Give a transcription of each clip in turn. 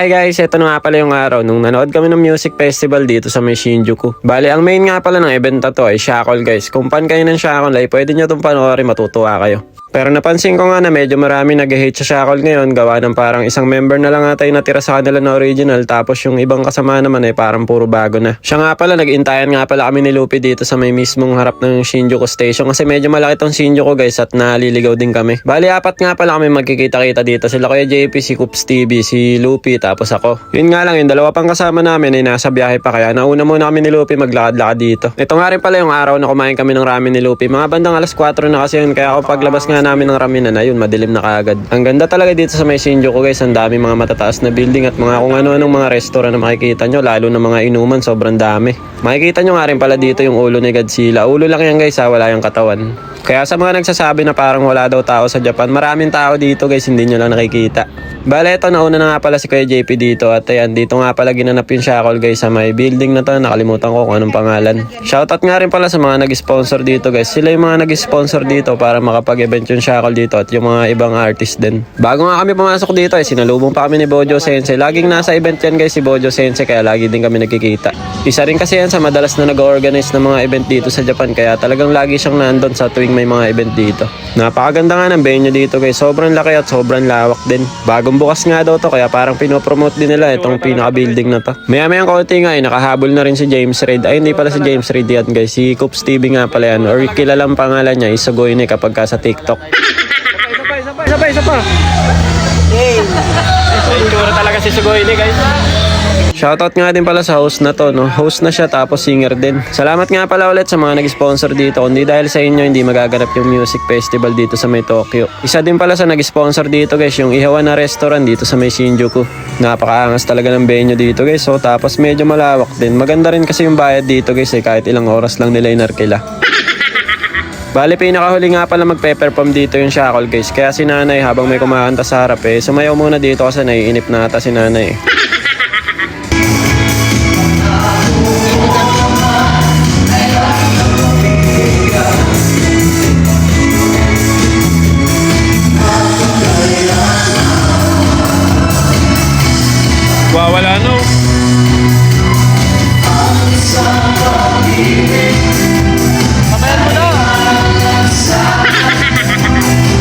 hi guys, ito na nga pala yung araw nung nanood kami ng music festival dito sa may Shinjuku. Bali, ang main nga pala ng event na to ay Shackle guys. Kung fan kayo ng Shackle ay pwede nyo itong panoorin, matutuwa kayo. Pero napansin ko nga na medyo marami nag-hate sa Shackle ngayon, gawa ng parang isang member na lang ata yung natira sa kanila na original, tapos yung ibang kasama naman ay parang puro bago na. Siya nga pala, nag-intayan nga pala kami ni Luffy dito sa may mismong harap ng Shinjuku station kasi medyo malaki tong Shinjuku guys at naliligaw din kami. Bali, apat nga pala kami magkikita-kita dito. Sila Kuya JP, si Coops TV, si Luffy, tapos ako. Yun nga lang, yung dalawa pang kasama namin ay nasa biyahe pa, kaya nauna muna kami ni Luffy maglakad-lakad dito. Ito nga rin pala yung araw na kumain kami ng ramen ni Luffy. Mga bandang alas 4 na kasi yun, kaya ako paglabas nga namin ng ramen na yun, madilim na kaagad. Ang ganda talaga dito sa may Shinjuku guys, ang dami mga matataas na building at mga kung ano-anong mga restaurant na makikita nyo, lalo na mga inuman, sobrang dami. Makikita nyo nga rin pala dito yung ulo ni Godzilla. Ulo lang yan guys ha, wala yung katawan. Kaya sa mga nagsasabi na parang wala daw tao sa Japan, maraming tao dito guys, hindi nyo lang nakikita. Bale, ito nauna na nga pala si Kuya JP dito at ayan, dito nga pala ginanap yung Shackle guys sa may building na to, nakalimutan ko kung anong pangalan. Shoutout nga rin pala sa mga nag-sponsor dito guys, sila yung mga nag-sponsor dito para makapag-event yung Shackle dito at yung mga ibang artist din. Bago nga kami pumasok dito ay sinalubong pa kami ni Bojo Sensei. Laging nasa event yan guys si Bojo Sensei, kaya lagi din kami nagkikita. Isa rin kasi yan sa madalas na nag-organize ng mga event dito sa Japan, kaya talagang lagi siyang nandun sa tuwing may mga event dito. Napakaganda nga ng venue dito guys, sobrang laki at sobrang lawak din. Bagong bukas nga daw to, kaya parang pinopromote din nila itong pinaka-building na to. Maya-mayang konti nga nakahabol na rin si James Reid. Ay, hindi pala si James Reid yan guys, si Coops TV nga pala yan, or kilalang pangalan niya Isugoy kapag ka sa TikTok. Isa pa. Yay! Itsura talaga si Sugoi guys. Shoutout nga din pala sa host na to, no? Host na siya tapos singer din. Salamat nga pala ulit sa mga nag-sponsor dito. Kundi dahil sa inyo, hindi magaganap yung music festival dito sa may Tokyo. Isa din pala sa nag-sponsor dito guys, yung Ihawa na restaurant dito sa may Shinjuku. Napakaangas talaga ng venue dito guys. So, tapos medyo malawak din. Maganda rin kasi yung bayad dito guys, kahit ilang oras lang nila inarkila. Bali, pinakahuli nga pala magpe-perform dito yung Shackle guys. Kaya si nanay habang may kumakanta sa harap sumayaw muna dito kasi naiinip na ata si nanay. Wala no.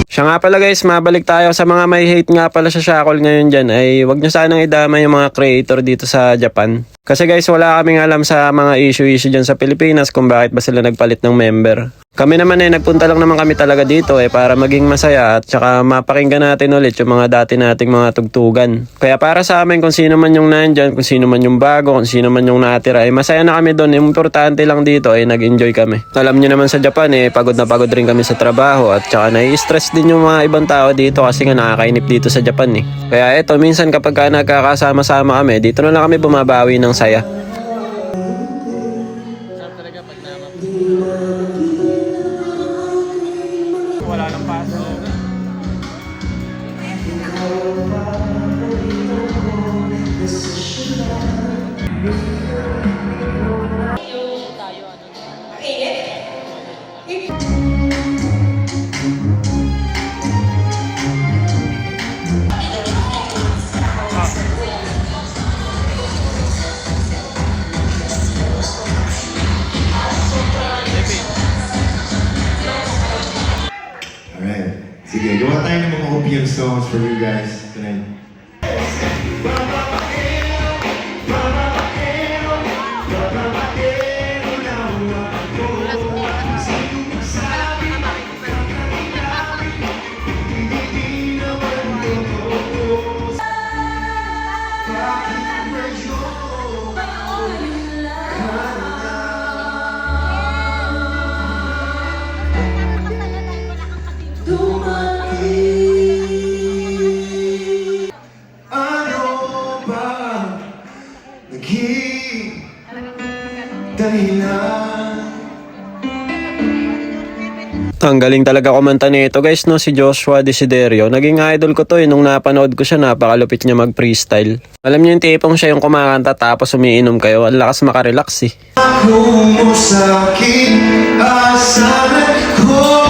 Siya nga pala guys, mabalik tayo sa mga may hate nga pala sa Shackle ngayon dyan ay wag nyo sanang idama yung mga creator dito sa Japan. Kasi guys, wala kaming alam sa mga issue dyan sa Pilipinas kung bakit ba sila nagpalit ng member. Kami naman nagpunta lang naman kami talaga dito para maging masaya at saka mapakinggan natin ulit yung mga dati nating mga tugtugan. Kaya para sa amin, kung sino man yung nandyan, kung sino man yung bago, kung sino man yung natira, masaya na kami doon. Importante lang dito nag-enjoy kami. Alam nyo naman sa Japan pagod na pagod rin kami sa trabaho at saka nai-stress din yung mga ibang tao dito kasi nga nakakainip dito sa Japan Kaya eto, minsan kapag nagkakasama-sama kami, dito na lang kami bumabawi ng saya. Wala nang paso. Sige, gawa tayo ng mga opium songs for you guys tonight. Ang galing talaga kumanta nito guys, no? Si Joshua Desiderio. Naging idol ko to nung napanood ko siya, napakalupit niya mag-freestyle. Alam niyo yung tipong siya yung kumakanta tapos umiinom kayo. Ang lakas makarelax Kung sa'kin asahan ko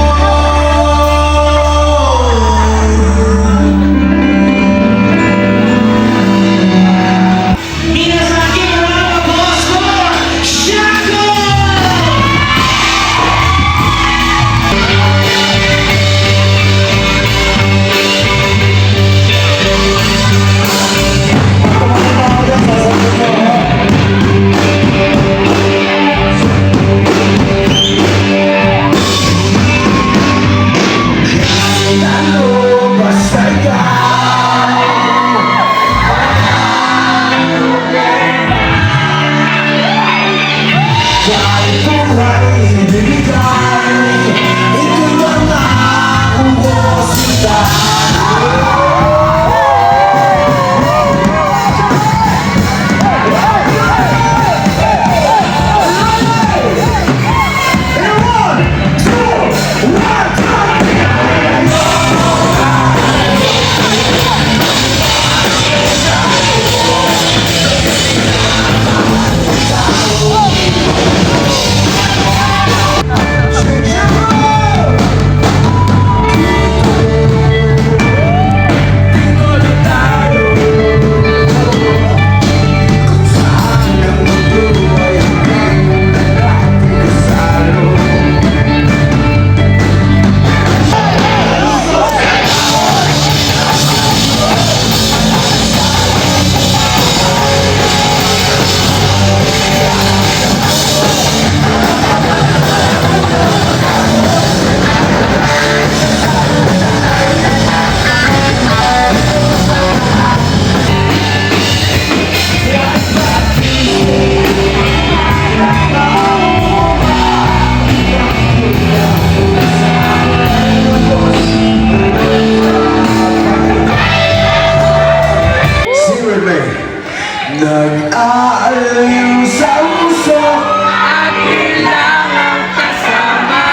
Nag-aaliw sa puso At kailangang kasama.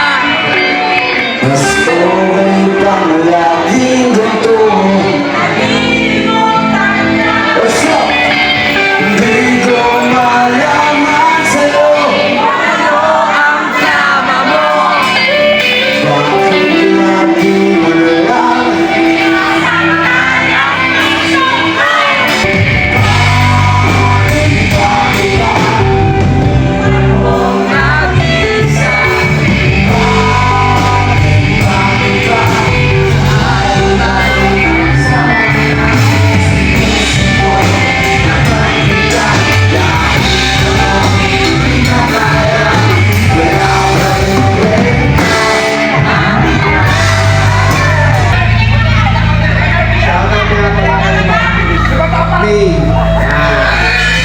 Mas okay pang laging ganito. What's up? Hindi ko malaman sa'yo Ano ang tama mo? Bakit lagi mo na lang Nag-isa.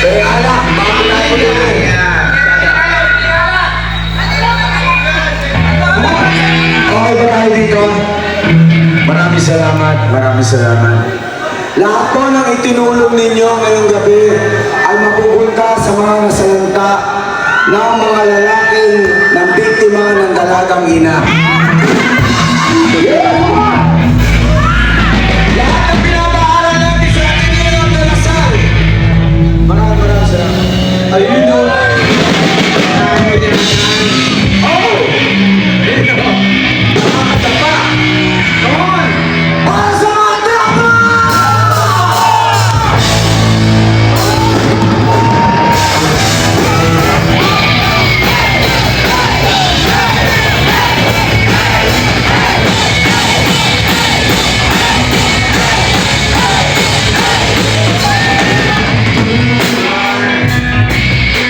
Pero anak, bakit ako yan? Okay ba tayo dito? Maraming salamat, maraming salamat. Lahat po ng itinulong ninyo ngayong gabi ay mapupunta sa mga nasalanta ng mga lalaking ng biktima ng dalagang ina. Lahat ng pinapaaral natin sa ating ngayon na dasal. Maraming salamat. Ayun o. Para sa mga drama!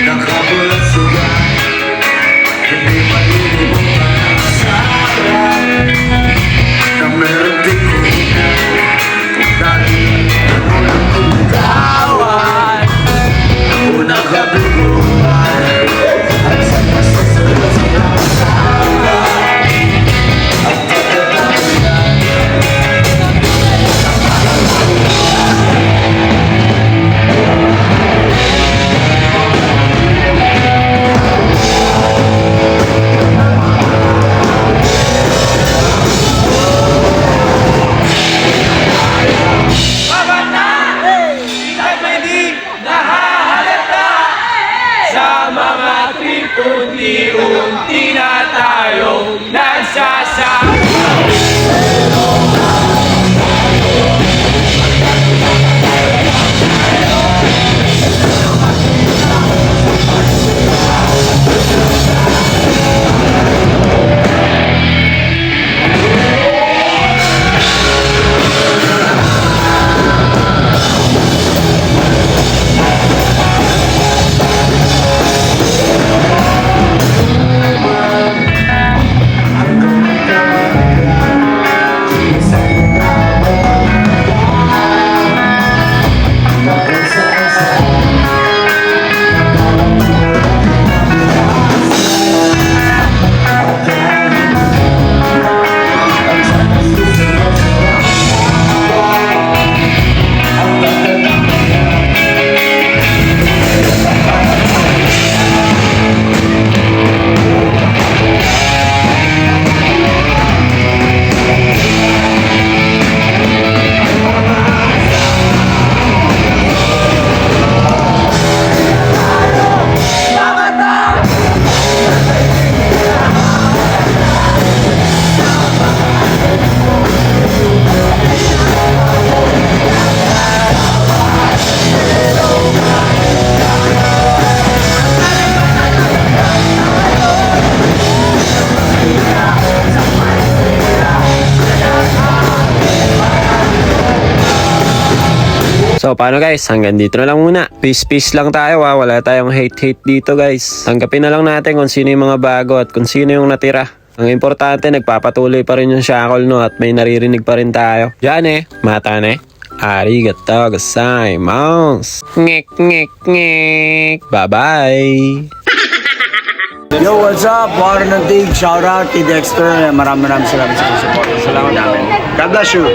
Nakabulat sila, hindi malilimutan ang asaran na meron din una dahil ano lang tumitawan unang kabiguan at sa kasasalat sa asaran at pagkatapos Sa mga trip, unti-unti na tayong nagsasama. So paano guys, hanggang dito na lang muna. Peace lang tayo ha, wala tayong hate dito guys. Tanggapin na lang natin kung sino yung mga bago at kung sino yung natira. Ang importante, nagpapatuloy pa rin yung shackle no at may naririnig pa rin tayo. Yan mata arigatou gozaimasu. Ngek. Bye-bye. Yo, what's up? Water ng Tig. Shout out kay Dexter. Maraming salamat sa support. Salamat namin. God bless you.